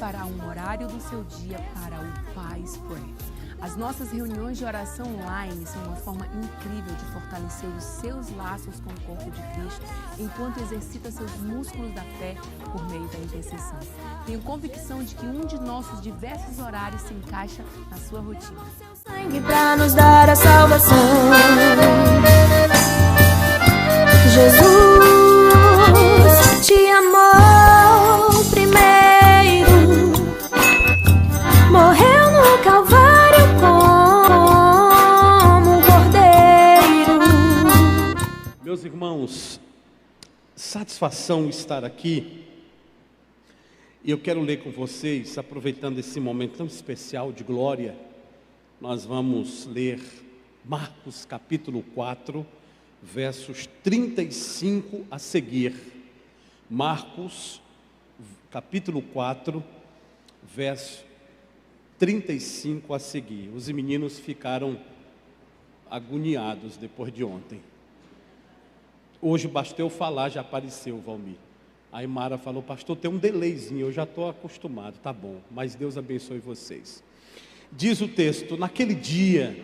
separar um horário do seu dia para o Paz Prayer. As nossas reuniões de oração online são uma forma incrível de fortalecer os seus laços com o corpo de Cristo, enquanto exercita seus músculos da fé por meio da intercessão. Tenho convicção de que um de nossos diversos horários se encaixa na sua rotina. Sangue para nos dar a salvação. Jesus te amou primeiro, morreu no Calvário como um cordeiro. Meus irmãos, satisfação estar aqui. E eu quero ler com vocês, aproveitando esse momento tão especial de glória, nós vamos ler Marcos capítulo 4, versos 35 a seguir. Marcos capítulo 4, verso 35 a seguir. Os meninos ficaram agoniados depois de ontem. Hoje bastou eu falar, já apareceu, Valmir. Aí Mara falou: pastor, tem um delayzinho, eu já estou acostumado. Tá bom, mas Deus abençoe vocês. Diz o texto: naquele dia,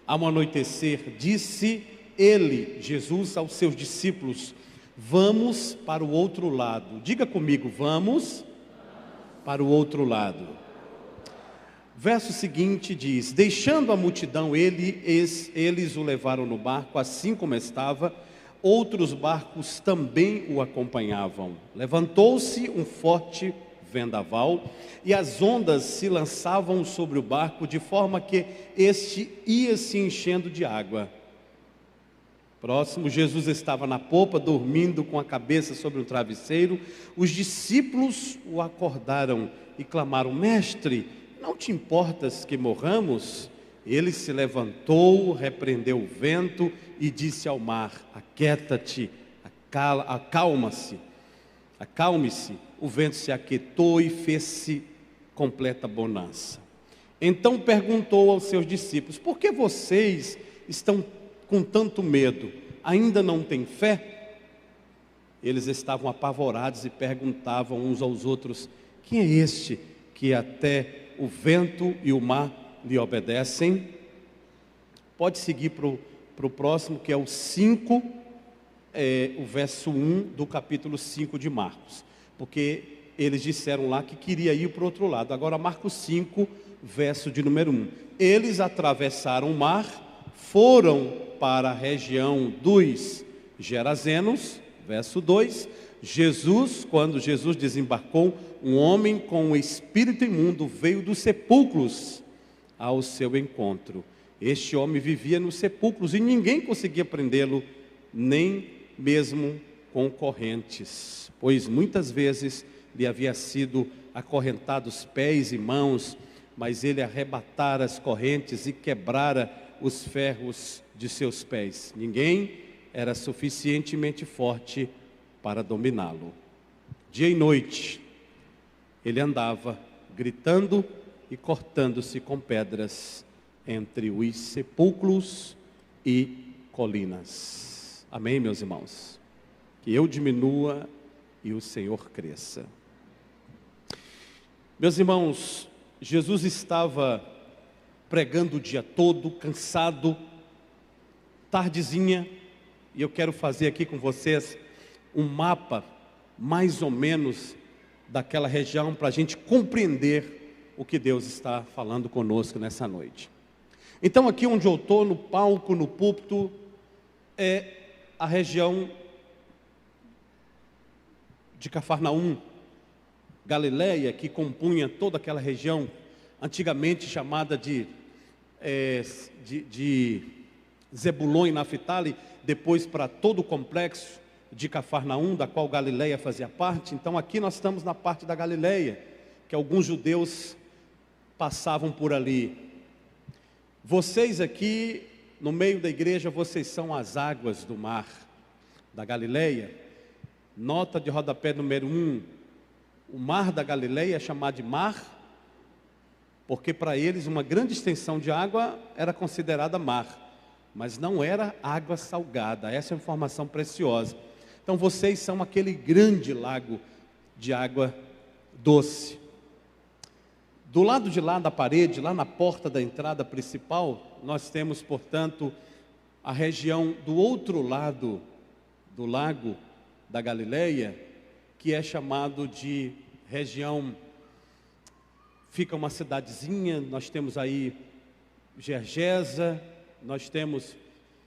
ao anoitecer, disse ele, Jesus, aos seus discípulos: vamos para o outro lado. Diga comigo: vamos para o outro lado. Verso seguinte diz: deixando a multidão, eles o levaram no barco, assim como estava. Outros barcos também o acompanhavam. Levantou-se um forte vendaval e as ondas se lançavam sobre o barco, de forma que este ia se enchendo de água. Próximo, Jesus estava na popa, dormindo com a cabeça sobre um travesseiro. Os discípulos o acordaram e clamaram: mestre, não te importas que morramos? Ele se levantou, repreendeu o vento e disse ao mar: aquieta-te, acalme-se. O vento se aquietou e fez-se completa bonança. Então perguntou aos seus discípulos: por que vocês estão com tanto medo? Ainda não têm fé? Eles estavam apavorados e perguntavam uns aos outros: quem é este que até o vento e o mar lhe obedecem? Pode seguir para o próximo, que é o 5, o verso 1 do capítulo 5 de Marcos, porque eles disseram lá que queria ir para o outro lado. Agora Marcos 5, verso de número 1. Eles atravessaram o mar, foram para a região dos Gerazenos. Verso 2. Quando Jesus desembarcou, um homem com um espírito imundo veio dos sepulcros ao seu encontro. Este homem vivia nos sepulcros e ninguém conseguia prendê-lo, nem mesmo com correntes, pois muitas vezes lhe havia sido acorrentados pés e mãos, mas ele arrebatara as correntes e quebrara os ferros de seus pés. Ninguém era suficientemente forte para dominá-lo. Dia e noite ele andava gritando e cortando-se com pedras entre os sepulcros e colinas. Amém, meus irmãos? Que eu diminua e o Senhor cresça. Meus irmãos, Jesus estava pregando o dia todo, cansado, tardezinha, e eu quero fazer aqui com vocês um mapa, mais ou menos, daquela região, para a gente compreender o que Deus está falando conosco nessa noite. Então aqui onde eu estou, no palco, no púlpito, é a região de Cafarnaum, Galileia, que compunha toda aquela região, antigamente chamada de Zebulon e Naftali, depois para todo o complexo de Cafarnaum, da qual Galileia fazia parte. Então aqui nós estamos na parte da Galileia, que alguns judeus passavam por ali. Vocês aqui, no meio da igreja, vocês são as águas do mar da Galileia. Nota de rodapé número 1, o mar da Galileia é chamado de mar, porque para eles uma grande extensão de água era considerada mar, mas não era água salgada. Essa é uma informação preciosa. Então vocês são aquele grande lago de água doce. Do lado de lá da parede, lá na porta da entrada principal, nós temos, portanto, a região do outro lado do lago da Galileia, que é chamado de região, fica uma cidadezinha, nós temos aí Gergesa, nós temos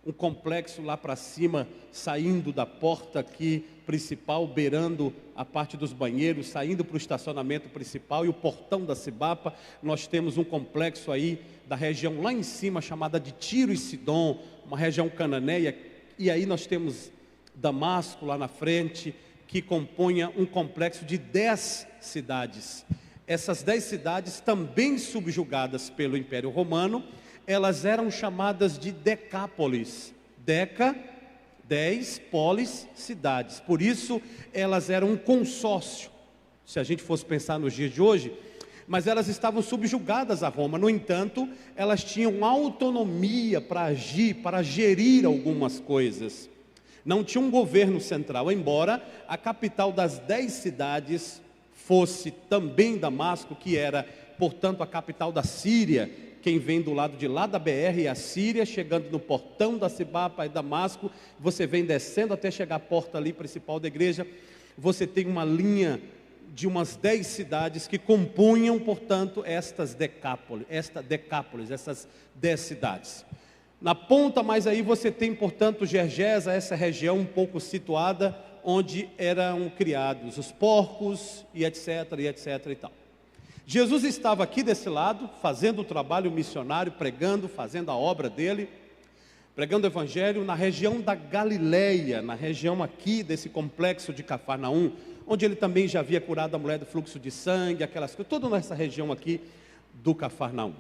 um complexo lá para cima, saindo da porta aqui principal, beirando a parte dos banheiros, saindo para o estacionamento principal e o portão da Cibapa. Nós temos um complexo aí da região lá em cima, chamada de Tiro e Sidom, uma região cananeia, e aí nós temos Damasco lá na frente, que compunha um complexo de 10 cidades. Essas 10 cidades, também subjugadas pelo Império Romano, elas eram chamadas de Decápolis. Deca, 10, polis, cidades. Por isso, elas eram um consórcio, se a gente fosse pensar nos dias de hoje, mas elas estavam subjugadas a Roma. No entanto, elas tinham autonomia para agir, para gerir algumas coisas. Não tinha um governo central, embora a capital das 10 cidades fosse também Damasco, que era, portanto, a capital da Síria. Quem vem do lado de lá da BR é a Síria, chegando no portão da Cibapa é Damasco, você vem descendo até chegar à porta ali principal da igreja, você tem uma linha de umas 10 cidades que compunham, portanto, essas Decápolis, essas 10 cidades. Na ponta mais aí você tem, portanto, Gergesa, essa região um pouco situada, onde eram criados os porcos e etc, e etc e tal. Jesus estava aqui desse lado, fazendo o trabalho missionário, pregando, fazendo a obra dele, pregando o evangelho na região da Galileia, na região aqui desse complexo de Cafarnaum, onde ele também já havia curado a mulher do fluxo de sangue, aquelas coisas, toda nessa região aqui do Cafarnaum.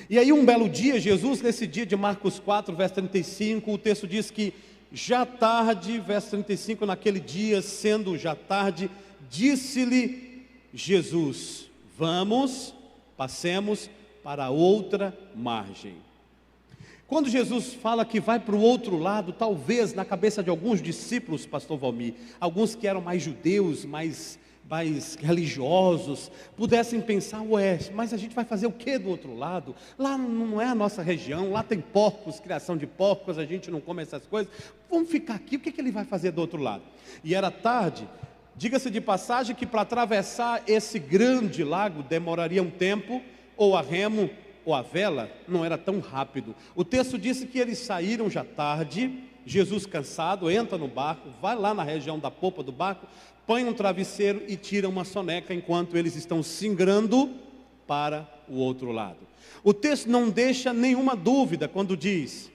E aí um belo dia, Jesus, nesse dia de Marcos 4, verso 35, o texto diz que já tarde, verso 35, naquele dia, sendo já tarde, disse-lhe Jesus: vamos, passemos para outra margem. Quando Jesus fala que vai para o outro lado, talvez na cabeça de alguns discípulos, pastor Valmir, alguns que eram mais judeus, mais religiosos, pudessem pensar: ué, mas a gente vai fazer o que do outro lado? Lá não é a nossa região, lá tem porcos, criação de porcos, a gente não come essas coisas, vamos ficar aqui, o que ele vai fazer do outro lado? E era tarde. Diga-se de passagem que para atravessar esse grande lago demoraria um tempo, ou a remo, ou a vela, não era tão rápido. O texto disse que eles saíram já tarde, Jesus cansado, entra no barco, vai lá na região da popa do barco, põe um travesseiro e tira uma soneca, enquanto eles estão singrando para o outro lado. O texto não deixa nenhuma dúvida quando diz: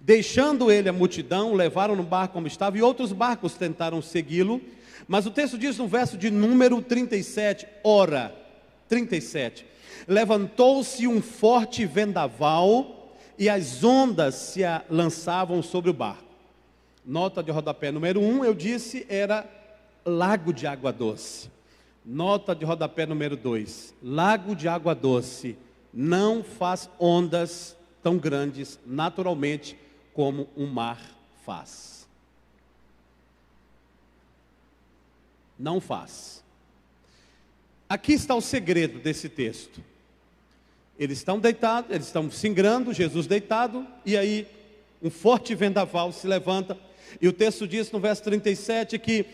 deixando ele a multidão, levaram no barco como estava, e outros barcos tentaram segui-lo, mas o texto diz no verso de número 37, ora, 37, levantou-se um forte vendaval, e as ondas se lançavam sobre o barco. Nota de rodapé número 1, eu disse, era lago de água doce. Nota de rodapé número 2, lago de água doce não faz ondas tão grandes naturalmente como um mar faz. Não faz. Aqui está o segredo desse texto. Eles estão deitados, eles estão singrando, Jesus deitado, e aí um forte vendaval se levanta, e o texto diz no verso 37 que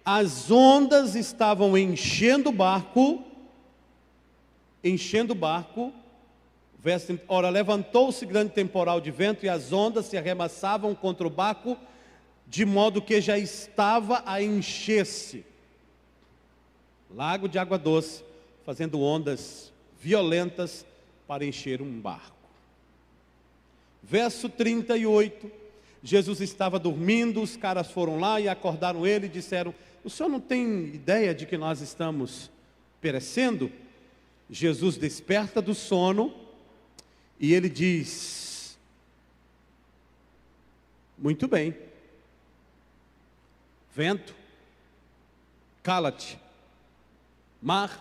as ondas estavam enchendo o barco, ora, levantou-se grande temporal de vento, e as ondas se arremessavam contra o barco, de modo que já estava a encher-se. Lago de água doce, fazendo ondas violentas para encher um barco. Verso 38, Jesus estava dormindo, os caras foram lá e acordaram ele e disseram: o senhor não tem ideia de que nós estamos perecendo? Jesus desperta do sono e ele diz: muito bem, vento, cala-te, mar,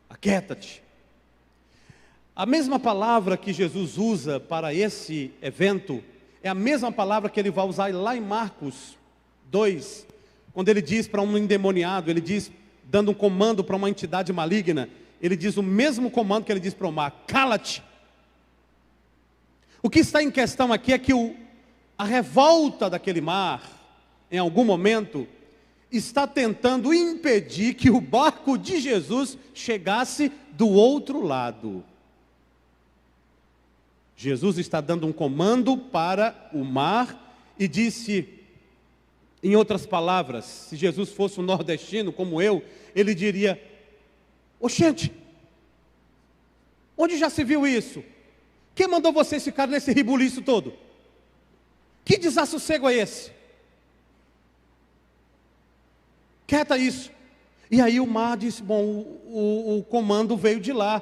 aquieta-te. A mesma palavra que Jesus usa para esse evento é a mesma palavra que ele vai usar lá em Marcos 2, quando ele diz para um endemoniado, ele diz: dando um comando para uma entidade maligna, ele diz o mesmo comando que ele diz para o mar: cala-te. O que está em questão aqui é que a revolta daquele mar, em algum momento, está tentando impedir que o barco de Jesus chegasse do outro lado. Jesus está dando um comando para o mar e disse, em outras palavras, se Jesus fosse um nordestino como eu, ele diria: oxente, onde já se viu isso? Quem mandou vocês ficarem nesse rebuliço todo? Que desassossego é esse? Quieta isso. E aí o mar disse: bom, o comando veio de lá.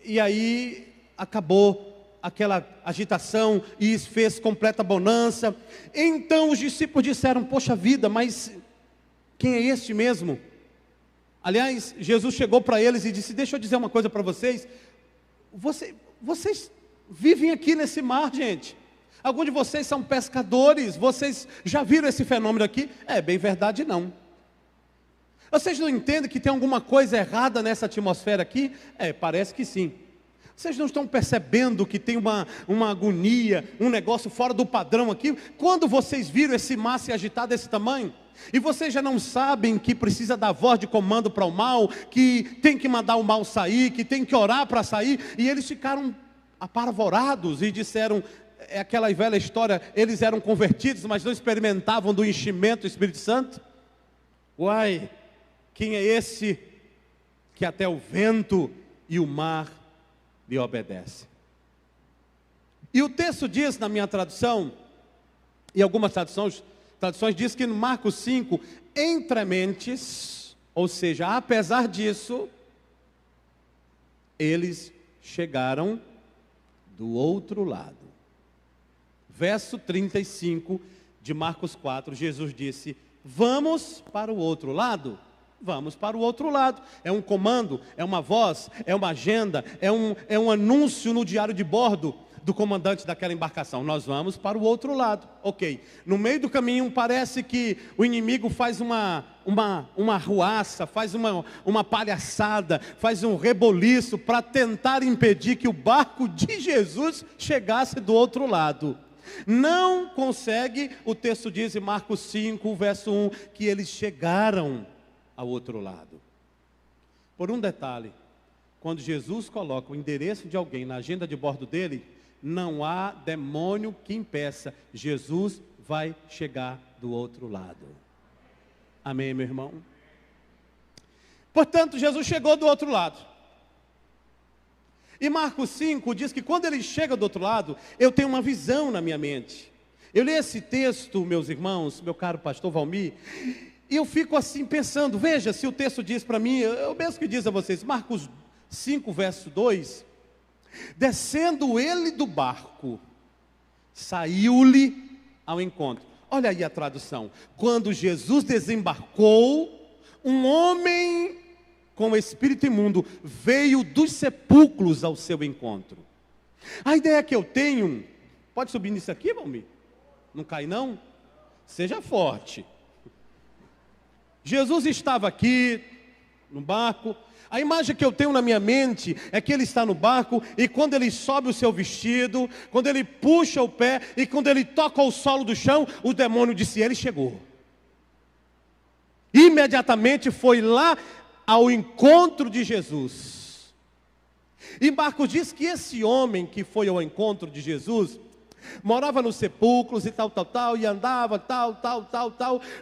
E aí acabou aquela agitação e fez completa bonança. Então os discípulos disseram: poxa vida, mas quem é este mesmo? Aliás, Jesus chegou para eles e disse: deixa eu dizer uma coisa para vocês. Vocês vivem aqui nesse mar, gente. Alguns de vocês são pescadores. Vocês já viram esse fenômeno aqui? É bem verdade, não. Vocês não entendem que tem alguma coisa errada nessa atmosfera aqui? Parece que sim. Vocês não estão percebendo que tem uma agonia, um negócio fora do padrão aqui? Quando vocês viram esse mar se agitar desse tamanho? E vocês já não sabem que precisa dar voz de comando para o mal, que tem que mandar o mal sair, que tem que orar para sair? E eles ficaram apavorados e disseram, é aquela velha história, eles eram convertidos, mas não experimentavam do enchimento do Espírito Santo? Uai, quem é esse que até o vento e o mar lhe obedece? E o texto diz, na minha tradução, e algumas traduções diz que no Marcos 5, entre mentes, ou seja, apesar disso, eles chegaram do outro lado. Verso 35 de Marcos 4, Jesus disse: vamos para o outro lado? Vamos para o outro lado. É um comando, é uma voz, é uma agenda, é um anúncio no diário de bordo do comandante daquela embarcação. Nós vamos para o outro lado. Ok. No meio do caminho parece que o inimigo faz uma arruaça, faz uma palhaçada, faz um reboliço para tentar impedir que o barco de Jesus chegasse do outro lado. Não consegue. O texto diz em Marcos 5, verso 1, que eles chegaram ao outro lado. Por um detalhe, quando Jesus coloca o endereço de alguém na agenda de bordo dele, não há demônio que impeça. Jesus vai chegar do outro lado. Amém, meu irmão? Portanto, Jesus chegou do outro lado. E Marcos 5 diz que quando ele chega do outro lado, eu tenho uma visão na minha mente. Eu li esse texto, meus irmãos, meu caro pastor Valmir, e eu fico assim pensando, veja, se o texto diz para mim, eu mesmo que diz a vocês, Marcos 5, verso 2, descendo ele do barco, saiu-lhe ao encontro. Olha aí a tradução. Quando Jesus desembarcou, um homem com espírito imundo veio dos sepulcros ao seu encontro. A ideia que eu tenho, pode subir nisso aqui, Valmir? Não cai não? Seja forte. Jesus estava aqui no barco. A imagem que eu tenho na minha mente é que ele está no barco e quando ele sobe o seu vestido, quando ele puxa o pé e quando ele toca o solo do chão, o demônio disse: ele chegou. Imediatamente foi lá ao encontro de Jesus. E Marcos diz que esse homem que foi ao encontro de Jesus morava nos sepulcros e tal, e andava, tal.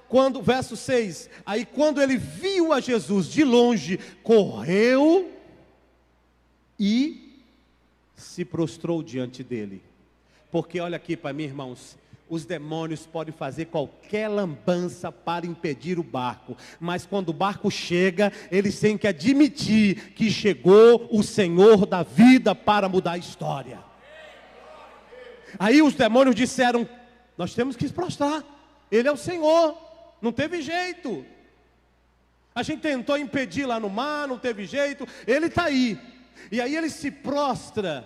Quando, verso 6, aí quando ele viu a Jesus de longe, correu e se prostrou diante dele. Porque olha aqui para mim, irmãos, os demônios podem fazer qualquer lambança para impedir o barco, mas quando o barco chega, eles têm que admitir que chegou o Senhor da vida para mudar a história. Aí os demônios disseram: nós temos que se prostrar, ele é o Senhor, não teve jeito. A gente tentou impedir lá no mar, não teve jeito, ele está aí. E aí ele se prostra,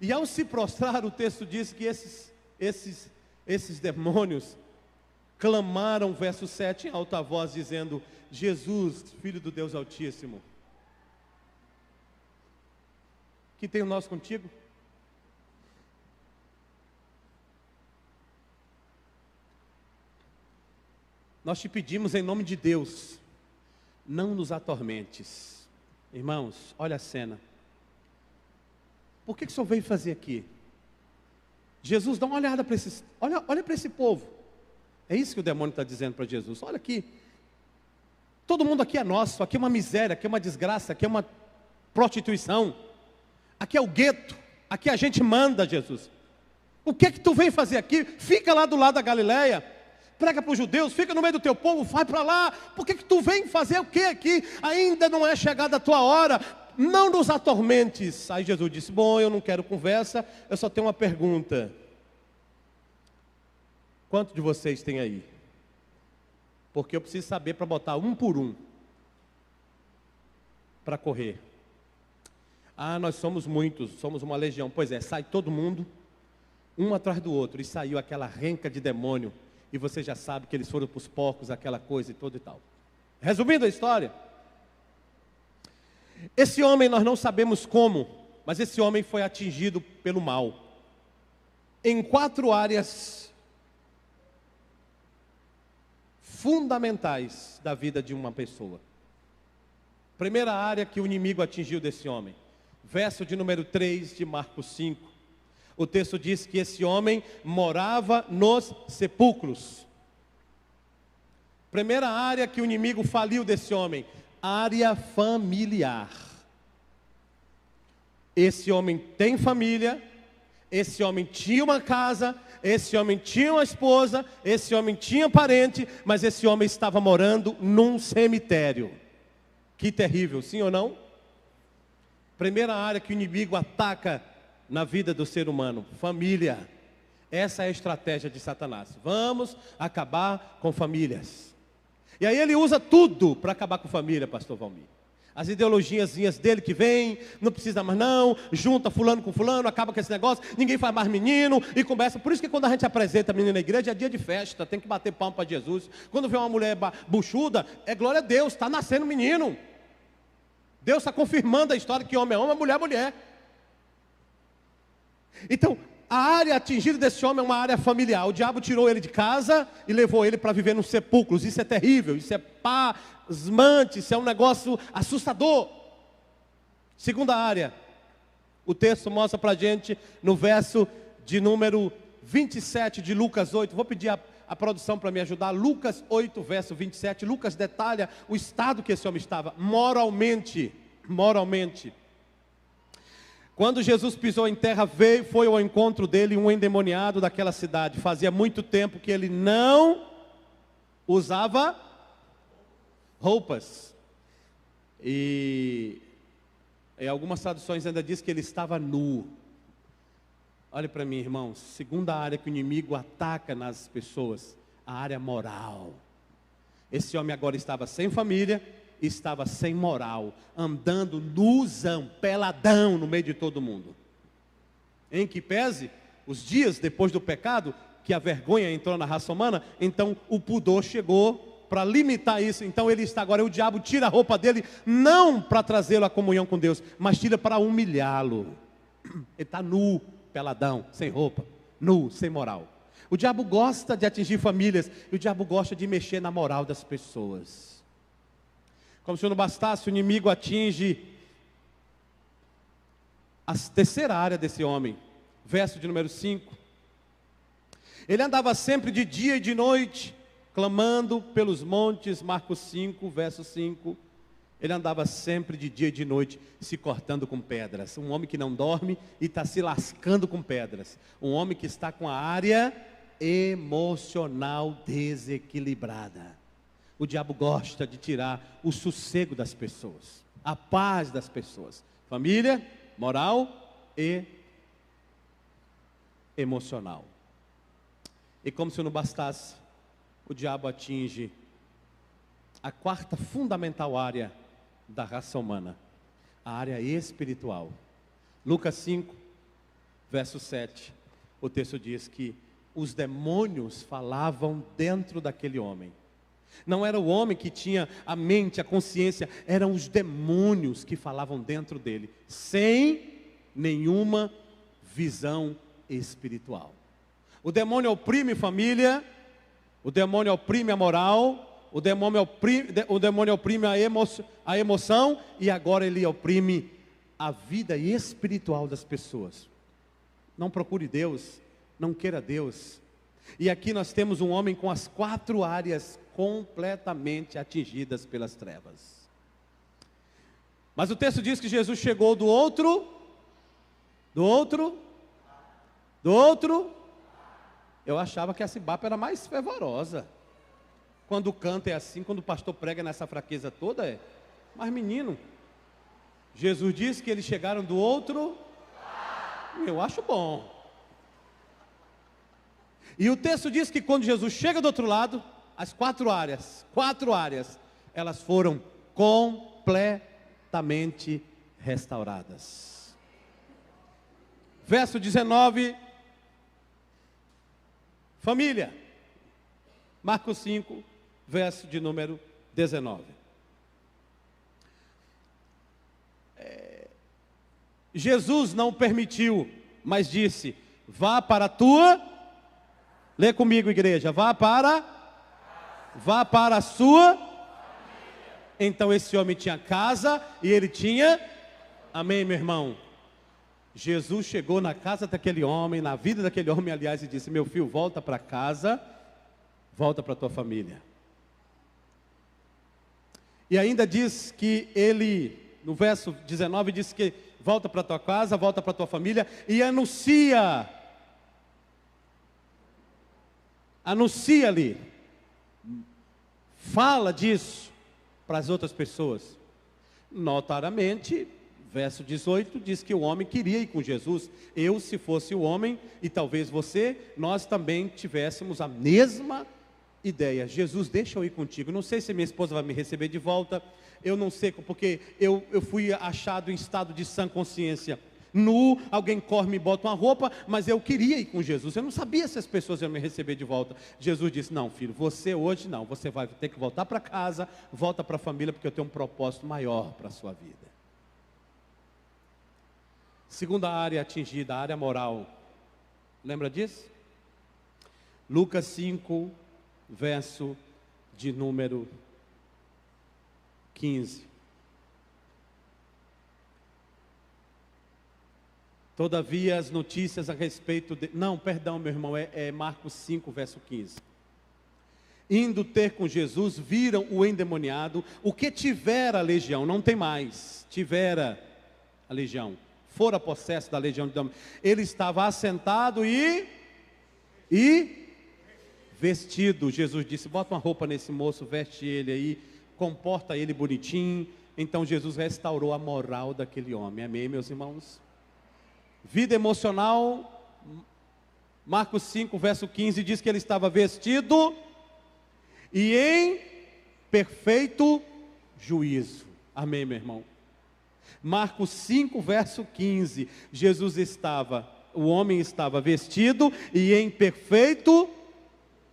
e ao se prostrar, o texto diz que esses demônios clamaram, verso 7, em alta voz, dizendo: Jesus, Filho do Deus Altíssimo, que tem o nós contigo? Nós te pedimos em nome de Deus, não nos atormentes. Irmãos, olha a cena. Por que o Senhor veio fazer aqui? Jesus, dá uma olhada para esses, olha para esse povo. É isso que o demônio está dizendo para Jesus. Olha aqui, todo mundo aqui é nosso, aqui é uma miséria, aqui é uma desgraça, aqui é uma prostituição, aqui é o gueto, aqui a gente manda, Jesus. O que tu vem fazer aqui? Fica lá do lado da Galileia, prega para os judeus, fica no meio do teu povo, vai para lá. Por que tu vem fazer o que aqui? Ainda não é chegada a tua hora, não nos atormentes. Aí Jesus disse: bom, eu não quero conversa, eu só tenho uma pergunta. Quantos de vocês tem aí? Porque eu preciso saber para botar um por um para correr. Ah, nós somos muitos, somos uma legião. Pois é, sai todo mundo, um atrás do outro, e saiu aquela renca de demônio, e você já sabe que eles foram para os porcos, aquela coisa e tudo e tal. Resumindo a história, esse homem nós não sabemos como, mas esse homem foi atingido pelo mal, em 4 áreas fundamentais da vida de uma pessoa. Primeira área que o inimigo atingiu desse homem, verso de número 3 de Marcos 5. O texto diz que esse homem morava nos sepulcros. Primeira área que o inimigo faliu desse homem, área familiar. Esse homem tem família, esse homem tinha uma casa, esse homem tinha uma esposa, esse homem tinha parente, mas esse homem estava morando num cemitério. Que terrível, sim ou não? Primeira área que o inimigo ataca na vida do ser humano, família. Essa é a estratégia de Satanás. Vamos acabar com famílias. E aí ele usa tudo para acabar com família, pastor Valmir. As ideologiazinhas dele que vem, não precisa mais não, junta fulano com fulano, acaba com esse negócio, ninguém faz mais menino, e começa. Por isso que quando a gente apresenta menino na igreja, é dia de festa, tem que bater palma para Jesus. Quando vê uma mulher buchuda, é glória a Deus, está nascendo menino. Deus está confirmando a história que homem é homem, mulher é mulher. Então, a área atingida desse homem é uma área familiar. O diabo tirou ele de casa e levou ele para viver nos sepulcros. Isso é terrível, isso é pasmante, isso é um negócio assustador. Segunda área, o texto mostra para a gente no verso de número 27 de Lucas 8. Vou pedir a produção para me ajudar. Lucas 8, verso 27. Lucas detalha o estado que esse homem estava moralmente. Quando Jesus pisou em terra, foi ao encontro dele um endemoniado daquela cidade. Fazia muito tempo que ele não usava roupas. E em algumas traduções ainda diz que ele estava nu. Olhe para mim, irmãos. Segunda área que o inimigo ataca nas pessoas, a área moral. Esse homem agora estava sem família, estava sem moral, andando nuzão, peladão no meio de todo mundo. Em que pese, os dias depois do pecado, que a vergonha entrou na raça humana, então o pudor chegou para limitar isso. Então ele está agora, o diabo tira a roupa dele, não para trazê-lo à comunhão com Deus, mas tira para humilhá-lo. Ele está nu, peladão, sem roupa, nu, sem moral. O diabo gosta de atingir famílias, e o diabo gosta de mexer na moral das pessoas. Como se não bastasse, o inimigo atinge a terceira área desse homem, verso de número 5. Ele andava sempre de dia e de noite, clamando pelos montes, Marcos 5, verso 5. Ele andava sempre de dia e de noite, se cortando com pedras. Um homem que não dorme e está se lascando com pedras. Um homem que está com a área emocional desequilibrada. O diabo gosta de tirar o sossego das pessoas, a paz das pessoas. Família, moral e emocional. E como se não bastasse, o diabo atinge a quarta fundamental área da raça humana, a área espiritual. Lucas 5, verso 7, o texto diz que os demônios falavam dentro daquele homem. Não era o homem que tinha a mente, a consciência, eram os demônios que falavam dentro dele, sem nenhuma visão espiritual. O demônio oprime família, o demônio oprime a moral, o demônio oprime a emoção, e agora ele oprime a vida espiritual das pessoas. Não procure Deus, não queira Deus. E aqui nós temos um homem com as 4 áreas completamente atingidas pelas trevas. Mas o texto diz que Jesus chegou do outro. Eu achava que a Cibapa era mais fervorosa. Quando o canto é assim, quando o pastor prega nessa fraqueza toda, é. Mas menino, Jesus disse que eles chegaram do outro. Eu acho bom. E o texto diz que quando Jesus chega do outro lado, as 4 áreas, elas foram completamente restauradas. Verso 19, família. Marcos 5, verso de número 19. Jesus não permitiu, mas disse: vá para a tua... Lê comigo, igreja. Vá para a sua. Então esse homem tinha casa e ele tinha. Amém, meu irmão? Jesus chegou na casa daquele homem, na vida daquele homem, aliás, e disse: meu filho, volta para casa, volta para a tua família. E ainda diz que ele, no verso 19, diz que volta para a tua casa, volta para a tua família e anuncia ali, fala disso para as outras pessoas. Notadamente, verso 18 diz que o homem queria ir com Jesus. Eu, se fosse o homem, e talvez você, nós também tivéssemos a mesma ideia. Jesus, deixa eu ir contigo. Não sei se minha esposa vai me receber de volta. Eu não sei, porque eu fui achado em estado de sã consciência. Nu, alguém corre, me bota uma roupa, mas eu queria ir com Jesus. Eu não sabia se as pessoas iam me receber de volta. Jesus disse: não, filho, você hoje não. Você vai ter que voltar para casa, volta para a família, porque eu tenho um propósito maior para a sua vida. Segunda área atingida, a área moral. Lembra disso? Lucas 5, verso de número 15. Todavia as notícias a respeito de... Não, perdão, meu irmão, é Marcos 5, verso 15. Indo ter com Jesus, viram o endemoniado, o que tivera a legião, não tem mais, tivera a legião, fora possesso da legião de demônios. Ele estava assentado e vestido. Jesus disse: bota uma roupa nesse moço, veste ele aí, comporta ele bonitinho. Então Jesus restaurou a moral daquele homem. Amém, meus irmãos? Vida emocional, Marcos 5, verso 15, diz que ele estava vestido e em perfeito juízo. Amém, meu irmão? Marcos 5, verso 15, o homem estava vestido e em perfeito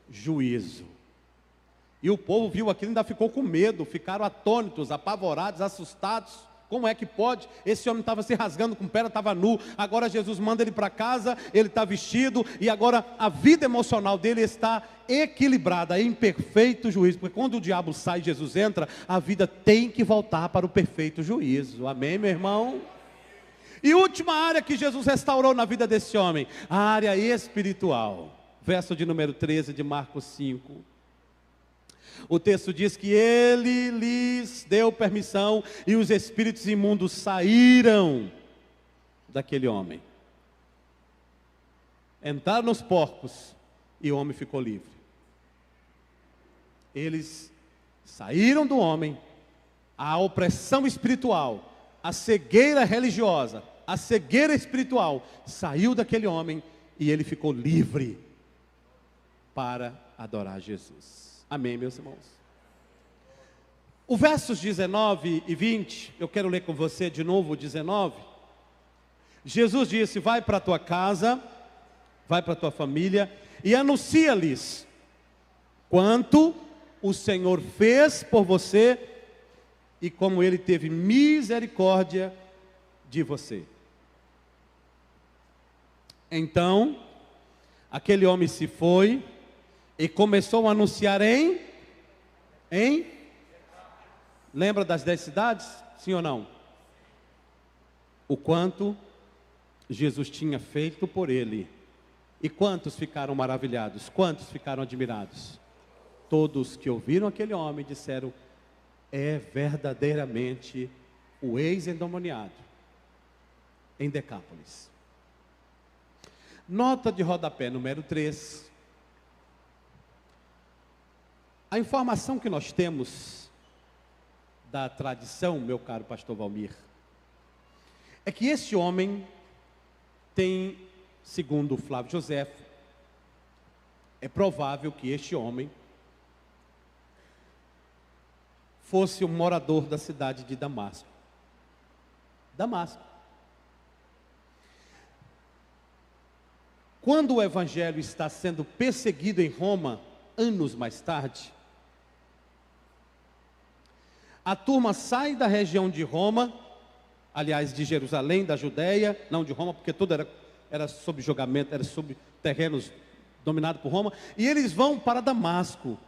juízo. E o povo viu aquilo e ainda ficou com medo, ficaram atônitos, apavorados, assustados. Como é que pode? Esse homem estava se rasgando com pedra, estava nu. Agora Jesus manda ele para casa, ele está vestido, e agora a vida emocional dele está equilibrada, em perfeito juízo. Porque quando o diabo sai e Jesus entra, a vida tem que voltar para o perfeito juízo. Amém, meu irmão? E última área que Jesus restaurou na vida desse homem, a área espiritual. Verso de número 13 de Marcos 5. O texto diz que ele lhes deu permissão e os espíritos imundos saíram daquele homem. Entraram nos porcos e o homem ficou livre. Eles saíram do homem, a opressão espiritual, a cegueira religiosa, a cegueira espiritual saiu daquele homem e ele ficou livre para adorar Jesus. Amém, meus irmãos? O versos 19 e 20, eu quero ler com você de novo o 19. Jesus disse: vai para a tua casa, vai para a tua família e anuncia-lhes quanto o Senhor fez por você e como Ele teve misericórdia de você. Então, aquele homem se foi e começou a anunciar lembra das 10 cidades? Sim ou não? O quanto Jesus tinha feito por ele. E quantos ficaram maravilhados? Quantos ficaram admirados? Todos que ouviram aquele homem disseram: é verdadeiramente o ex-endemoniado em Decápolis. Nota de rodapé número 3. A informação que nós temos da tradição, meu caro pastor Valmir, é que este homem tem, segundo Flávio Joséfo, é provável que este homem fosse um morador da cidade de Damasco. Damasco. Quando o evangelho está sendo perseguido em Roma, anos mais tarde, a turma sai da região de Roma, aliás, de Jerusalém, da Judéia, não de Roma, porque tudo era sob julgamento, era sob terrenos dominados por Roma, e eles vão para Damasco.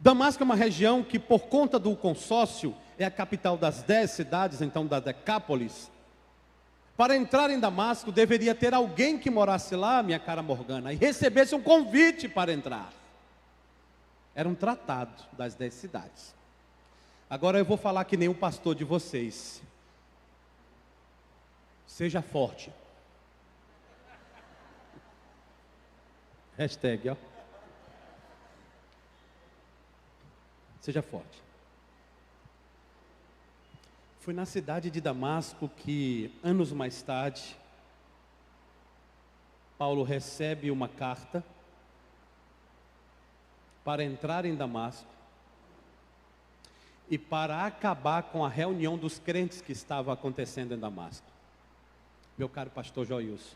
Damasco é uma região que, por conta do consórcio, é a capital das 10 cidades, então da Decápolis. Para entrar em Damasco, deveria ter alguém que morasse lá, minha cara Morgana, e recebesse um convite para entrar. Era um tratado das 10 cidades. Agora eu vou falar que nem o pastor de vocês. Seja forte. Hashtag, ó. Seja forte. Foi na cidade de Damasco que, anos mais tarde, Paulo recebe uma carta para entrar em Damasco e para acabar com a reunião dos crentes que estava acontecendo em Damasco. Meu caro pastor Joilson,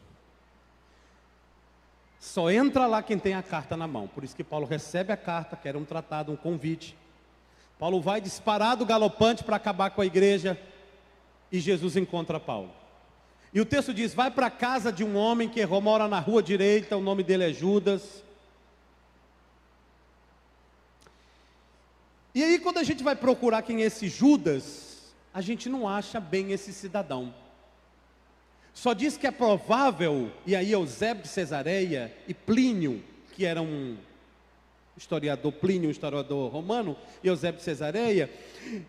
só entra lá quem tem a carta na mão. Por isso que Paulo recebe a carta, que era um tratado, um convite. Paulo vai disparado, galopante, para acabar com a igreja, e Jesus encontra Paulo. E o texto diz: vai para a casa de um homem que mora na rua direita, o nome dele é Judas. E aí, quando a gente vai procurar quem é esse Judas, a gente não acha bem esse cidadão. Só diz que é provável, e aí Eusébio de Cesareia e Plínio, que era um historiador, Plínio, um historiador romano, e Eusébio de Cesareia,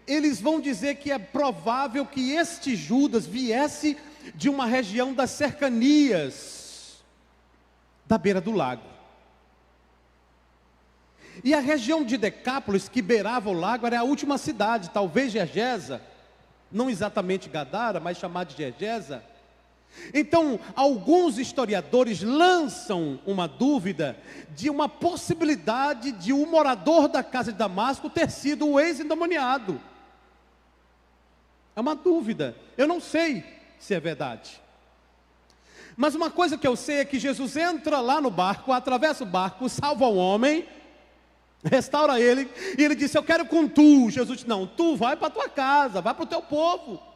eles vão dizer que é provável que este Judas viesse de uma região das cercanias da beira do lago. E a região de Decápolis, que beirava o lago, era a última cidade, talvez Gergesa, não exatamente Gadara, mas chamada de Gergesa. Então, alguns historiadores lançam uma dúvida de uma possibilidade de um morador da casa de Damasco ter sido o ex-endemoniado. É uma dúvida, eu não sei se é verdade. Mas uma coisa que eu sei é que Jesus entra lá no barco, atravessa o barco, salva o homem, restaura ele, e ele disse: eu quero com tu. Jesus disse: não, tu vai para a tua casa, vai para o teu povo.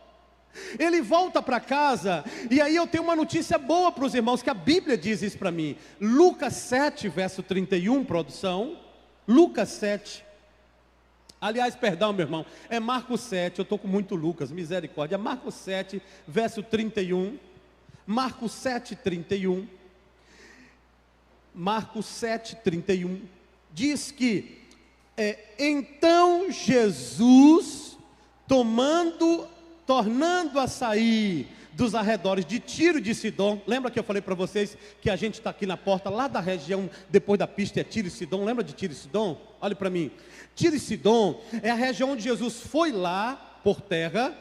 Ele volta para casa, e aí eu tenho uma notícia boa para os irmãos, que a Bíblia diz isso para mim. Lucas 7, verso 31, produção. Lucas 7. Aliás, perdão, meu irmão, é Marcos 7, eu estou com muito Lucas, misericórdia. É Marcos 7, verso 31. Marcos 7, 31. Marcos 7, 31. Diz que, então Jesus, tornando a sair dos arredores de Tiro e de Sidom. Lembra que eu falei para vocês que a gente está aqui na porta, lá da região, depois da pista é Tiro e Sidom. Lembra de Tiro e Sidom? Olhe para mim. Tiro e Sidom é a região onde Jesus foi lá, por terra.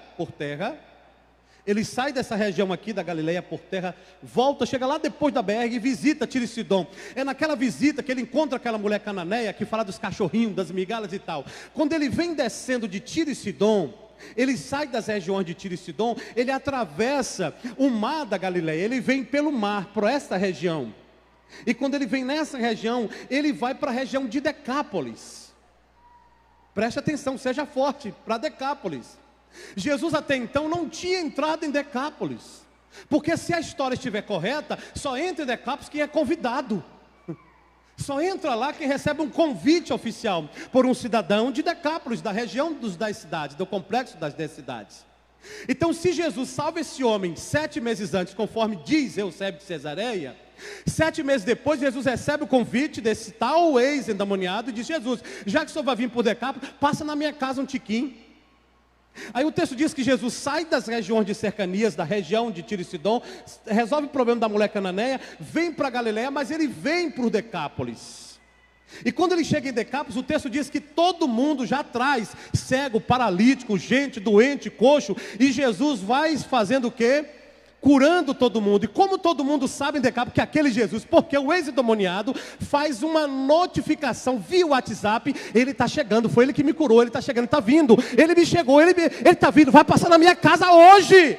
Ele sai dessa região aqui da Galileia por terra, volta, chega lá depois da BR e visita Tiro e Sidom. É naquela visita que ele encontra aquela mulher cananeia que fala dos cachorrinhos, das migalhas e tal. Quando ele vem descendo de Tiro e Sidom, ele sai das regiões de Tiro e Sidom, ele atravessa o mar da Galileia, ele vem pelo mar, por esta região. E quando ele vem nessa região, ele vai para a região de Decápolis. Preste atenção, seja forte, para Decápolis. Jesus até então não tinha entrado em Decápolis. Porque se a história estiver correta, só entra em Decápolis quem é convidado. Só entra lá quem recebe um convite oficial por um cidadão de Decápolis, da região dos 10 cidades, do complexo das 10 cidades. Então, se Jesus salva esse homem 7 meses antes, conforme diz Eusébio de Cesareia, 7 meses depois, Jesus recebe o convite desse tal ex-endemoniado e diz: Jesus, já que o senhor vai vir por Decápolis, passa na minha casa um tiquinho. Aí o texto diz que Jesus sai das regiões de cercanias, da região de Tiro e Sidom, resolve o problema da mulher cananeia, vem para Galileia, mas ele vem por Decápolis. E quando ele chega em Decápolis, o texto diz que todo mundo já traz cego, paralítico, gente doente, coxo, e Jesus vai fazendo o quê? Curando todo mundo. E como todo mundo sabe em Decápolis que aquele Jesus, porque o ex-endemoniado faz uma notificação via WhatsApp: ele está chegando, foi ele que me curou, ele está chegando, está vindo, ele me chegou, ele está vindo, vai passar na minha casa hoje.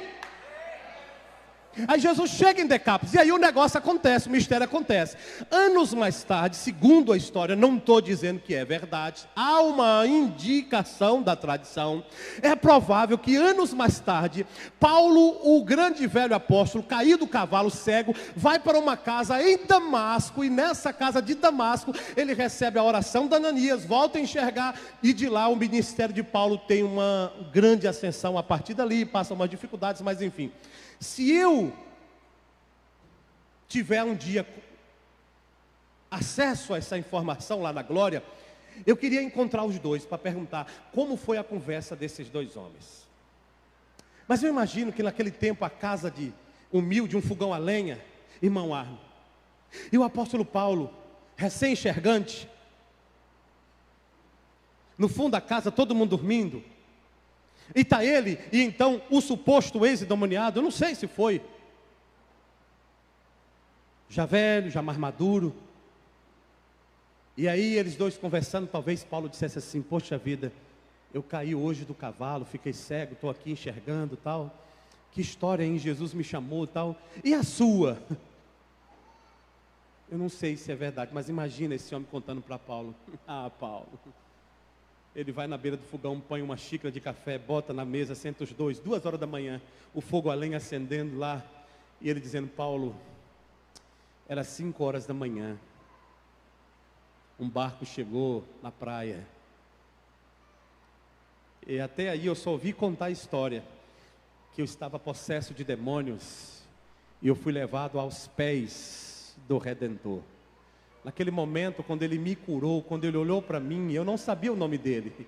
Aí Jesus chega em Decápolis, e aí o negócio acontece, o mistério acontece. Anos mais tarde, segundo a história, não estou dizendo que é verdade, há uma indicação da tradição. É provável que anos mais tarde, Paulo, o grande velho apóstolo, caído do cavalo, cego, vai para uma casa em Damasco, e nessa casa de Damasco, ele recebe a oração de Ananias, volta a enxergar, e de lá o ministério de Paulo tem uma grande ascensão a partir dali, passa umas dificuldades, mas enfim. Se eu tiver um dia acesso a essa informação lá na glória, eu queria encontrar os dois para perguntar como foi a conversa desses dois homens. Mas eu imagino que naquele tempo a casa de humilde, um fogão a lenha, irmão Arno, e o apóstolo Paulo, recém-enxergante, no fundo da casa, todo mundo dormindo. E está ele, e então o suposto ex-endemoniado, eu não sei se foi, já velho, já mais maduro. E aí eles dois conversando, talvez Paulo dissesse assim: poxa vida, eu caí hoje do cavalo, fiquei cego, estou aqui enxergando tal. Que história, hein? Jesus me chamou tal. E a sua? Eu não sei se é verdade, mas imagina esse homem contando para Paulo: ah, Paulo, ele vai na beira do fogão, põe uma xícara de café, bota na mesa, senta os dois, 2 horas da manhã, o fogo a lenha acendendo lá, e ele dizendo: Paulo, era 5 horas da manhã, um barco chegou na praia, e até aí eu só ouvi contar a história, que eu estava possesso de demônios, e eu fui levado aos pés do Redentor. Naquele momento, quando ele me curou, quando ele olhou para mim, eu não sabia o nome dele.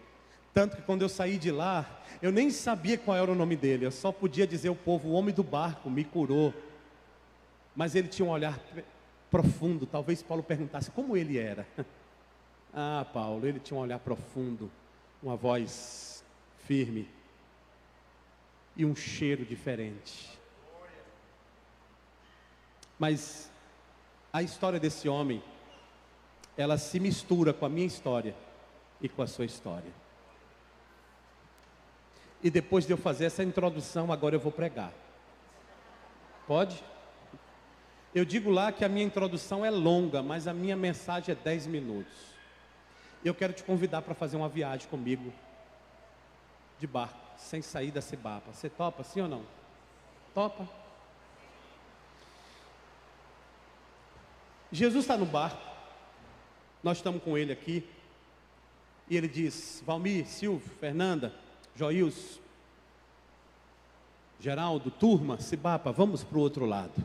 Tanto que quando eu saí de lá, eu nem sabia qual era o nome dele. Eu só podia dizer ao povo: o homem do barco me curou. Mas ele tinha um olhar profundo. Talvez Paulo perguntasse como ele era. Ah, Paulo, ele tinha um olhar profundo, uma voz firme e um cheiro diferente. Mas a história desse homem, ela se mistura com a minha história e com a sua história. E depois de eu fazer essa introdução, agora eu vou pregar. Pode? Eu digo lá que a minha introdução é longa, mas a minha mensagem é 10 minutos. Eu quero te convidar para fazer uma viagem comigo, de barco, sem sair da Cibapa. Você topa, sim ou não? Topa? Jesus está no barco. Nós estamos com ele aqui, e ele diz: Valmir, Silvio, Fernanda, Joilson, Geraldo, turma, Cibapa, vamos para o outro lado.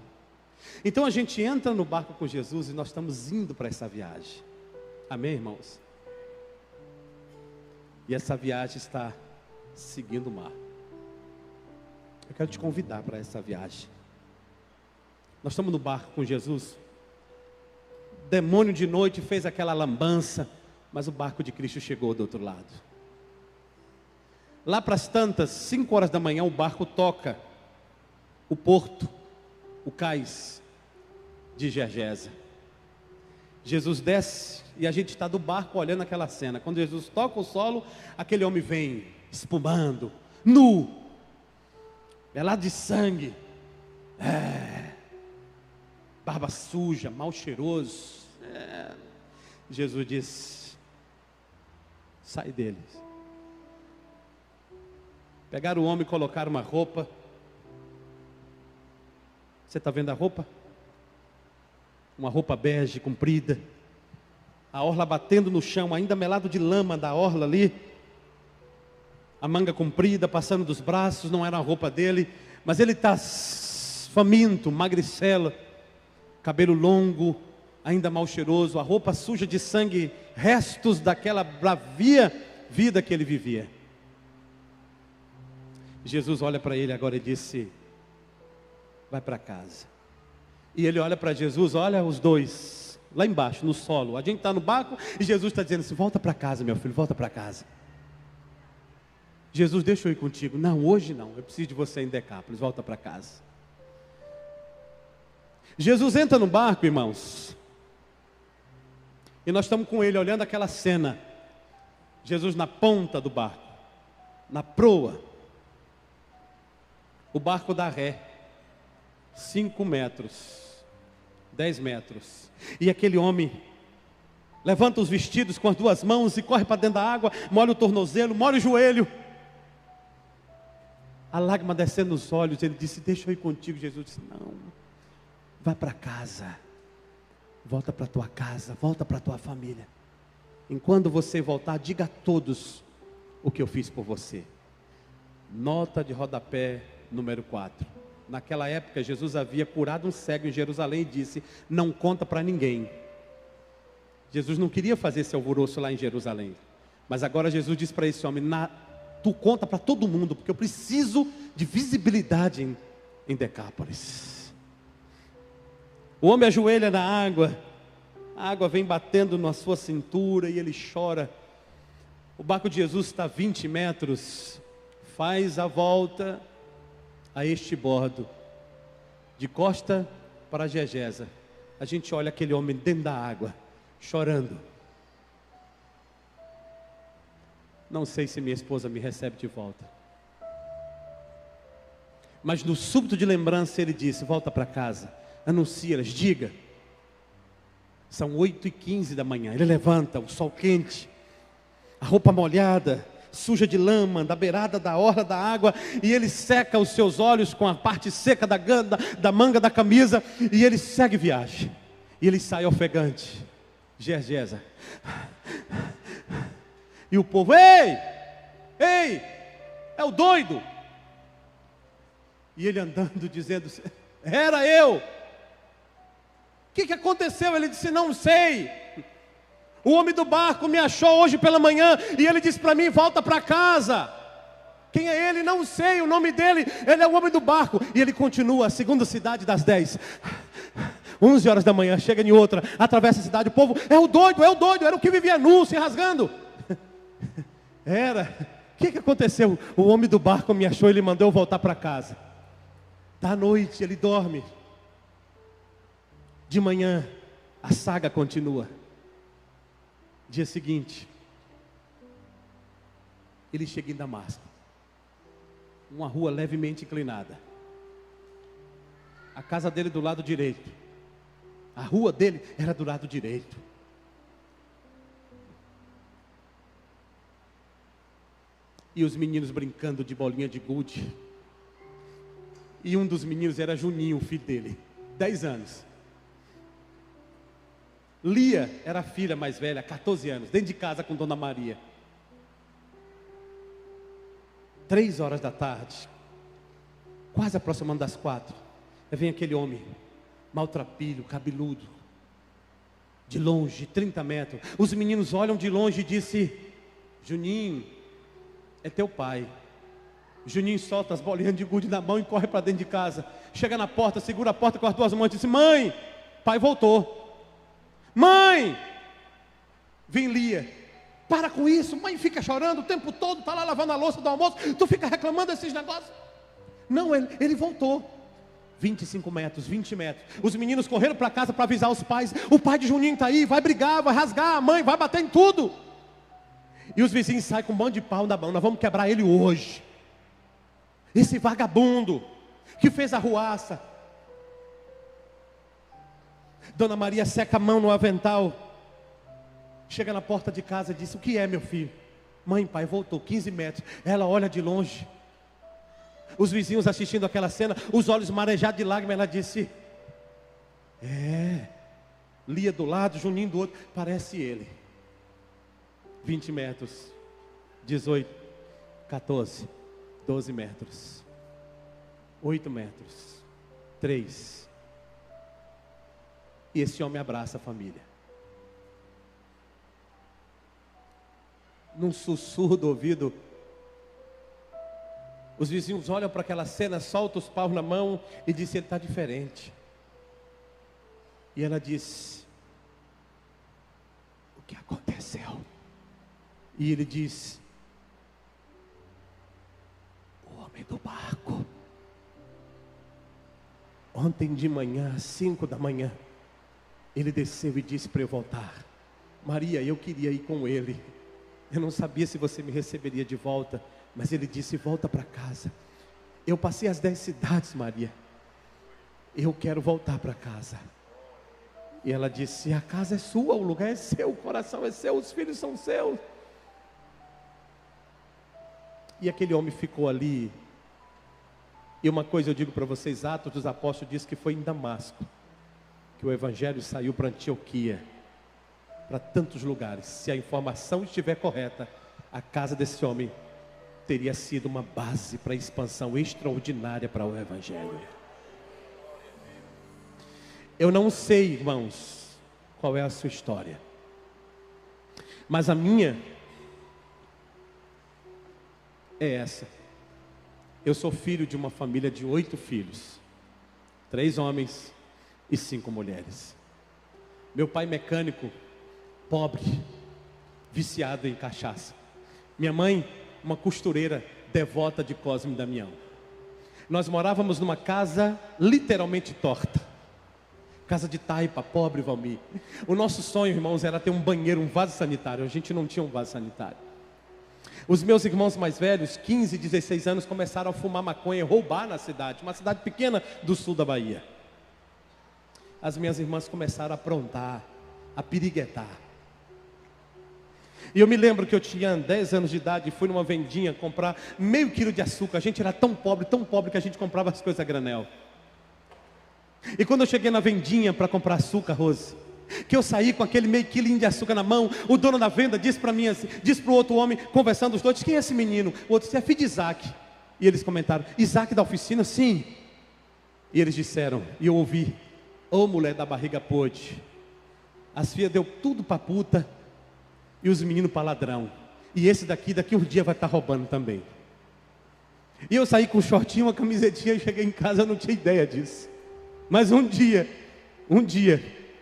Então a gente entra no barco com Jesus e nós estamos indo para essa viagem. Amém, irmãos? E essa viagem está seguindo o mar. Eu quero te convidar para essa viagem. Nós estamos no barco com Jesus. Demônio de noite fez aquela lambança, mas o barco de Cristo chegou do outro lado. Lá para as tantas, 5 horas da manhã, o barco toca o porto, o cais de Gergesa. Jesus desce e a gente está do barco olhando aquela cena. Quando Jesus toca o solo, aquele homem vem espumando, nu, melado de sangue. barba suja, mal cheiroso. Jesus disse: sai deles. Pegaram o homem e colocaram uma roupa. Você está vendo a roupa? Uma roupa bege, comprida. A orla batendo no chão, ainda melado de lama da orla ali. A manga comprida, passando dos braços, não era a roupa dele. Mas ele está faminto, magricela. Cabelo longo, ainda mal cheiroso. A roupa suja de sangue, restos daquela bravia vida que ele vivia. Jesus olha para ele agora e disse: vai para casa. E ele olha para Jesus, olha os dois, lá embaixo, no solo. A gente está no barco e Jesus está dizendo assim: volta para casa, meu filho, volta para casa. Jesus, deixa eu ir contigo. Não, hoje não, eu preciso de você em Decápolis, volta para casa. Jesus entra no barco, irmãos. E nós estamos com ele, olhando aquela cena. Jesus na ponta do barco, na proa. O barco dá ré, 5 metros, 10 metros. E aquele homem levanta os vestidos com as 2 mãos e corre para dentro da água, molha o tornozelo, molha o joelho. A lágrima descendo nos olhos, ele disse: deixa eu ir contigo. Jesus disse: não, vai para casa, volta para tua casa, volta para tua família. Enquanto você voltar, diga a todos o que eu fiz por você. Nota de rodapé número 4. Naquela época Jesus havia curado um cego em Jerusalém e disse: não conta para ninguém. Jesus não queria fazer esse alvoroço lá em Jerusalém. Mas agora Jesus disse para esse homem: tu conta para todo mundo, porque eu preciso de visibilidade em Decápolis. O homem ajoelha na água, a água vem batendo na sua cintura e ele chora. O barco de Jesus está a 20 metros, faz a volta a este bordo, de costa para Gegesa. A gente olha aquele homem dentro da água, chorando. Não sei se minha esposa me recebe de volta. Mas no súbito de lembrança ele disse: volta para casa, anuncia-lhes, diga. São 8h15 da manhã, ele levanta, o sol quente, a roupa molhada, suja de lama, da beirada da orla da água, e ele seca os seus olhos com a parte seca da manga da camisa, e ele segue viagem, e ele sai ofegante, Gergesa, e o povo: ei, é o doido, e ele andando dizendo: era eu. O que aconteceu? Ele disse: não sei. O homem do barco me achou hoje pela manhã e ele disse para mim: volta para casa. Quem é ele? Não sei o nome dele. Ele é o homem do barco. E ele continua, a segunda cidade das 10. 11 horas da manhã, chega em outra, atravessa a cidade. O povo: é o doido, era o que vivia nu, se rasgando. Era. O que aconteceu? O homem do barco me achou e ele mandou eu voltar para casa. Da noite ele dorme. De manhã a saga continua. Dia seguinte, ele chega em Damasco, uma rua levemente inclinada. A casa dele do lado direito, a rua dele era do lado direito. E os meninos brincando de bolinha de gude. E um dos meninos era Juninho, o filho dele, 10 anos. Lia era a filha mais velha, 14 anos, dentro de casa com Dona Maria. 3 horas da tarde, quase aproximando das 4, vem aquele homem, maltrapilho, cabeludo, de longe, 30 metros. Os meninos olham de longe e dizem: Juninho, é teu pai. Juninho solta as bolinhas de gude na mão e corre para dentro de casa. Chega na porta, segura a porta com as 2 mãos e diz: mãe, pai voltou. Mãe, vem Lia: para com isso, mãe fica chorando o tempo todo, está lá lavando a louça do almoço, tu fica reclamando desses negócios. Não, ele voltou. 25 metros, 20 metros. Os meninos correram para casa para avisar os pais: o pai de Juninho está aí, vai brigar, vai rasgar a mãe, vai bater em tudo. E os vizinhos saem com um monte de pau na mão: nós vamos quebrar ele hoje. Esse vagabundo que fez a ruaça. Dona Maria seca a mão no avental. Chega na porta de casa e diz: o que é, meu filho? Mãe, pai, voltou 15 metros. Ela olha de longe. Os vizinhos assistindo aquela cena, os olhos marejados de lágrimas. Ela disse: Lia do lado, Juninho do outro. Parece ele. 20 metros, 18, 14, 12 metros, 8 metros, 3. E esse homem abraça a família. Num sussurro do ouvido, os vizinhos olham para aquela cena, soltam os paus na mão e dizem: ele está diferente. E ela diz: o que aconteceu? E ele diz: o homem do barco. Ontem de manhã, às 5 da manhã, ele desceu e disse para eu voltar. Maria, eu queria ir com ele. Eu não sabia se você me receberia de volta, mas ele disse: volta para casa. Eu passei as 10 cidades, Maria. Eu quero voltar para casa. E ela disse: a casa é sua, o lugar é seu, o coração é seu, os filhos são seus. E aquele homem ficou ali. E uma coisa eu digo para vocês: Atos dos Apóstolos diz que foi em Damasco que o evangelho saiu para Antioquia, para tantos lugares. Se a informação estiver correta, a casa desse homem teria sido uma base para a expansão extraordinária para o evangelho. Eu não sei, irmãos, qual é a sua história, mas a minha é essa. Eu sou filho de uma família de 8 filhos, 3 homens e 5 mulheres. Meu pai mecânico, pobre, viciado em cachaça. Minha mãe, uma costureira devota de Cosme e Damião. Nós morávamos numa casa literalmente torta, casa de taipa, pobre, Valmir. O nosso sonho, irmãos, era ter um banheiro, um vaso sanitário. A gente não tinha um vaso sanitário. Os meus irmãos mais velhos, 15, 16 anos, começaram a fumar maconha e roubar na cidade, uma cidade pequena do sul da Bahia. As minhas irmãs começaram a aprontar, a piriguetar. E eu me lembro que eu tinha 10 anos de idade e fui numa vendinha comprar meio quilo de açúcar. A gente era tão pobre que a gente comprava as coisas a granel. E quando eu cheguei na vendinha para comprar açúcar, Rose, que eu saí com aquele meio quilinho de açúcar na mão, o dono da venda disse para mim assim, disse para o outro homem, conversando os dois: quem é esse menino? O outro disse: é filho de Isaac. E eles comentaram: Isaac da oficina? Sim. E eles disseram, e eu ouvi: ô mulher da barriga podre, as filhas deu tudo para puta e os meninos para ladrão, e esse daqui um dia vai estar roubando também. E eu saí com um shortinho, uma camisetinha, e cheguei em casa, eu não tinha ideia disso. Mas um dia,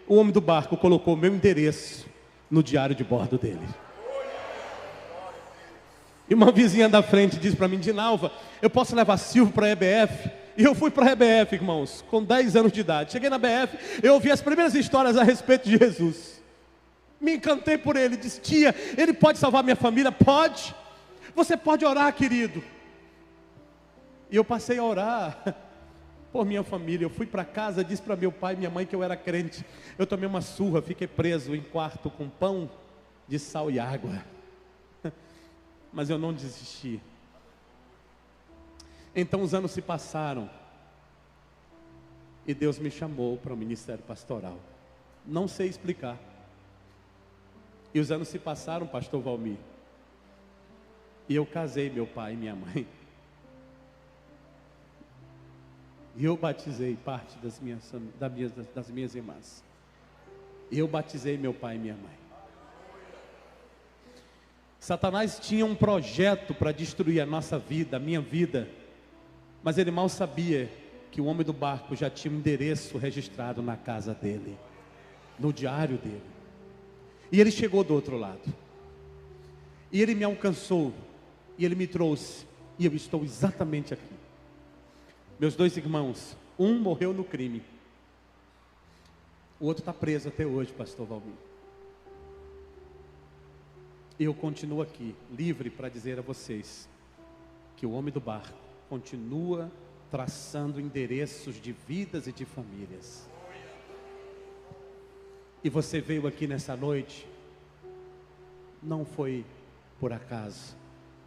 o homem do barco colocou meu endereço no diário de bordo dele. E uma vizinha da frente disse para mim: Dinalva, eu posso levar Silvio para a EBF? E eu fui para a EBF, irmãos, com 10 anos de idade. Cheguei na BF, eu ouvi as primeiras histórias a respeito de Jesus. Me encantei por ele, disse: tia, ele pode salvar minha família? Pode. Você pode orar, querido. E eu passei a orar por minha família. Eu fui para casa, disse para meu pai e minha mãe que eu era crente. Eu tomei uma surra, fiquei preso em quarto com pão de sal e água. Mas eu não desisti. Então os anos se passaram e Deus me chamou para o ministério pastoral. Não sei explicar. E os anos se passaram, pastor Valmir, e eu casei meu pai e minha mãe. E eu batizei parte das minhas irmãs. Eu batizei meu pai e minha mãe. Satanás tinha um projeto para destruir a nossa vida, a minha vida. Mas ele mal sabia que o homem do barco já tinha um endereço registrado na casa dele, no diário dele. E ele chegou do outro lado. E ele me alcançou. E ele me trouxe. E eu estou exatamente aqui. Meus 2 irmãos, um morreu no crime. O outro está preso até hoje, pastor Valmir. Eu continuo aqui, livre para dizer a vocês que o homem do barco continua traçando endereços de vidas e de famílias. e você veio aqui nessa noite, não foi por acaso.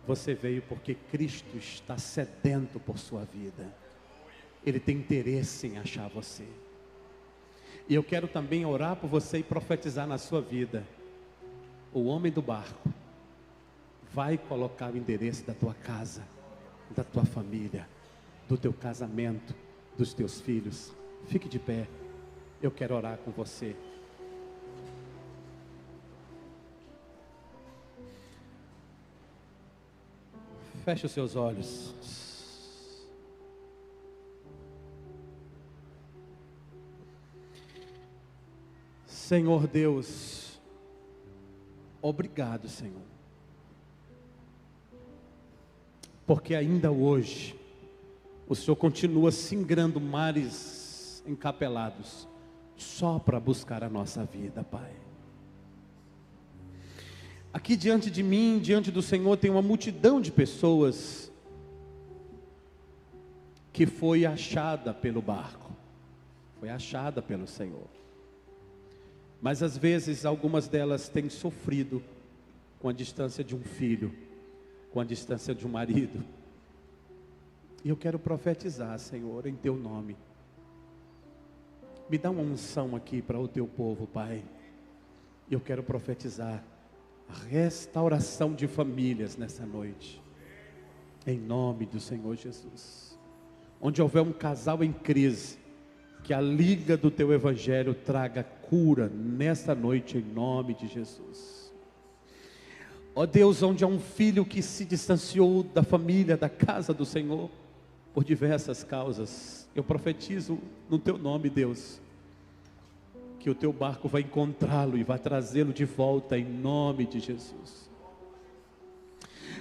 Você veio porque Cristo está sedento por sua vida. Ele tem interesse em achar você. E eu quero também orar por você e profetizar na sua vida. O homem do barco vai colocar o endereço da tua casa, da tua família, do teu casamento, dos teus filhos. Fique de pé. Eu quero orar com você. Feche os seus olhos. Senhor Deus, obrigado, Senhor, porque ainda hoje o Senhor continua singrando mares encapelados só para buscar a nossa vida, Pai. Aqui diante de mim, diante do Senhor, tem uma multidão de pessoas que foi achada pelo barco, foi achada pelo Senhor. Mas às vezes algumas delas têm sofrido com a distância de um filho, com a distância de um marido. E eu quero profetizar, Senhor, em teu nome. Me dá uma unção aqui para o teu povo, Pai. E eu quero profetizar a restauração de famílias nessa noite, em nome do Senhor Jesus. Onde houver um casal em crise, que a liga do teu evangelho traga cura nessa noite, em nome de Jesus. Ó Deus, onde há um filho que se distanciou da família, da casa do Senhor, por diversas causas, eu profetizo no teu nome, Deus, que o teu barco vai encontrá-lo e vai trazê-lo de volta, em nome de Jesus.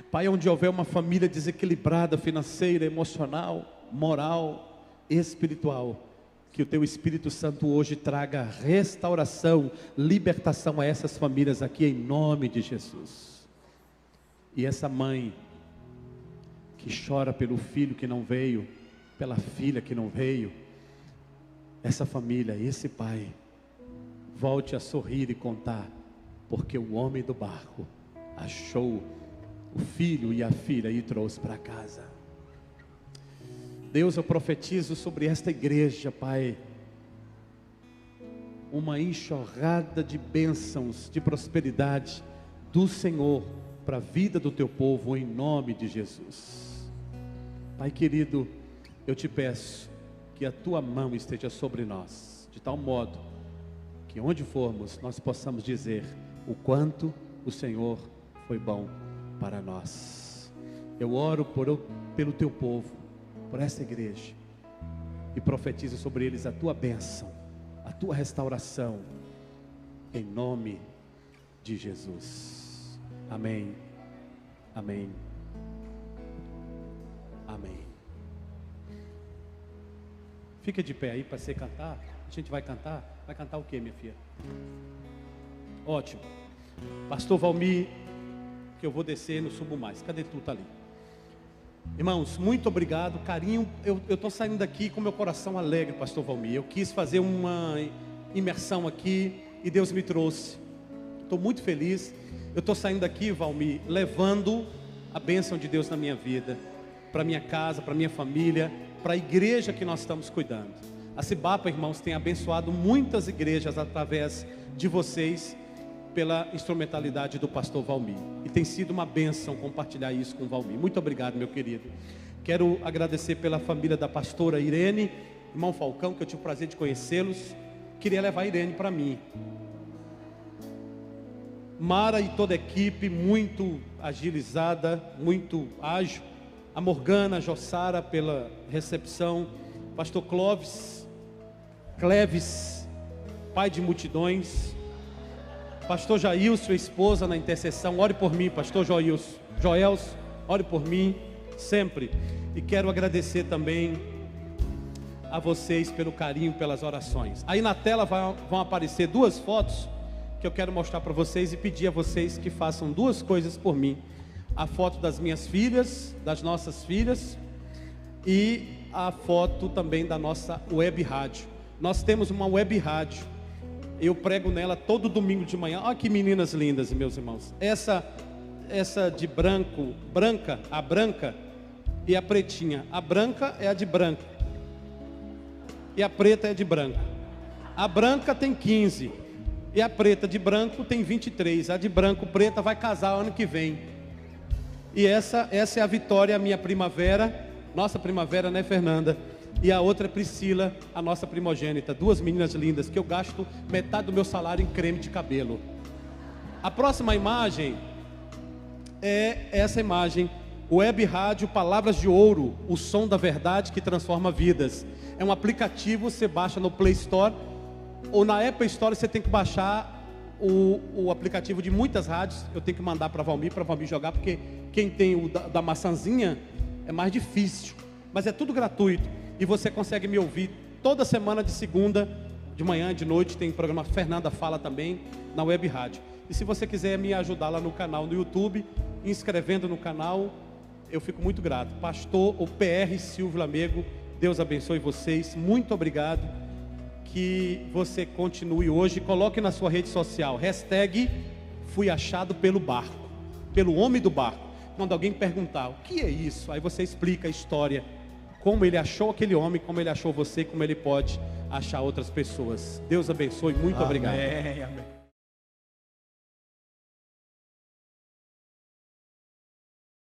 Pai, onde houver uma família desequilibrada, financeira, emocional, moral, espiritual, que o teu Espírito Santo hoje traga restauração, libertação a essas famílias aqui, em nome de Jesus. E essa mãe que chora pelo filho que não veio, pela filha que não veio, essa família, esse pai, volte a sorrir e contar, porque o homem do barco achou o filho e a filha e trouxe para casa. Deus, eu profetizo sobre esta igreja, Pai, uma enxurrada de bênçãos, de prosperidade do Senhor para a vida do teu povo, em nome de Jesus. Pai querido, eu te peço que a tua mão esteja sobre nós, de tal modo que onde formos nós possamos dizer o quanto o Senhor foi bom para nós. Eu oro pelo teu povo, por essa igreja, e profetizo sobre eles a tua bênção, a tua restauração, em nome de Jesus. Amém, amém, amém. Fica de pé aí para você cantar. A gente vai cantar. Vai cantar o que, minha filha? Ótimo. Pastor Valmir, que eu vou descer, não subo mais. Cadê tu? Tá ali. Irmãos, muito obrigado, carinho. Eu estou saindo daqui com meu coração alegre, pastor Valmir. Eu quis fazer uma imersão aqui e Deus me trouxe. Estou muito feliz. Eu estou saindo daqui, Valmir, levando a bênção de Deus na minha vida, para minha casa, para minha família, para a igreja que nós estamos cuidando. A Cibapa, irmãos, tem abençoado muitas igrejas através de vocês, pela instrumentalidade do pastor Valmir, e tem sido uma bênção compartilhar isso com o Valmir. Muito obrigado, meu querido. Quero agradecer pela família da pastora Irene, irmão Falcão, que eu tive o prazer de conhecê-los. Queria levar a Irene para mim. Mara e toda a equipe, muito agilizada, muito ágil. A Morgana, a Jossara pela recepção. Pastor Cleves, pai de multidões. Pastor Jair, sua esposa na intercessão, ore por mim, pastor Joelso, ore por mim, sempre. E quero agradecer também a vocês pelo carinho, pelas orações. Aí na tela vão aparecer duas fotos, que eu quero mostrar para vocês e pedir a vocês que façam duas coisas por mim. A foto das minhas filhas, das nossas filhas, e a foto também da nossa web rádio. Nós temos uma web rádio, Eu prego nela todo domingo de manhã. Olha que meninas lindas, meus irmãos. Essa de branca, a branca e a pretinha. A branca é a de branco. E a preta é de branco. A branca tem 15. E a preta de branco tem 23. A de branco preta vai casar ano que vem. E essa é a Vitória, a minha primavera. Nossa primavera, né, Fernanda? E a outra é Priscila, a nossa primogênita. Duas meninas lindas que eu gasto metade do meu salário em creme de cabelo. A próxima imagem é essa imagem. Web Rádio Palavras de Ouro, o som da verdade que transforma vidas. É um aplicativo, você baixa no Play Store ou na Apple Store. Você tem que baixar o aplicativo de muitas rádios. Eu tenho que mandar para Valmir jogar, porque quem tem o da maçãzinha é mais difícil. Mas é tudo gratuito e você consegue me ouvir toda semana de segunda, de manhã, de noite. Tem o programa Fernanda Fala também na Web Rádio. E se você quiser me ajudar lá no canal no YouTube, inscrevendo no canal, eu fico muito grato. Pastor, o PR Silvio Lamego, Deus abençoe vocês. Muito obrigado. Que você continue hoje. Coloque na sua rede social hashtag fui achado pelo barco, pelo homem do barco. Quando alguém perguntar o que é isso, aí você explica a história, como ele achou aquele homem, como ele achou você, como ele pode achar outras pessoas. Deus abençoe. Muito obrigado. Amém.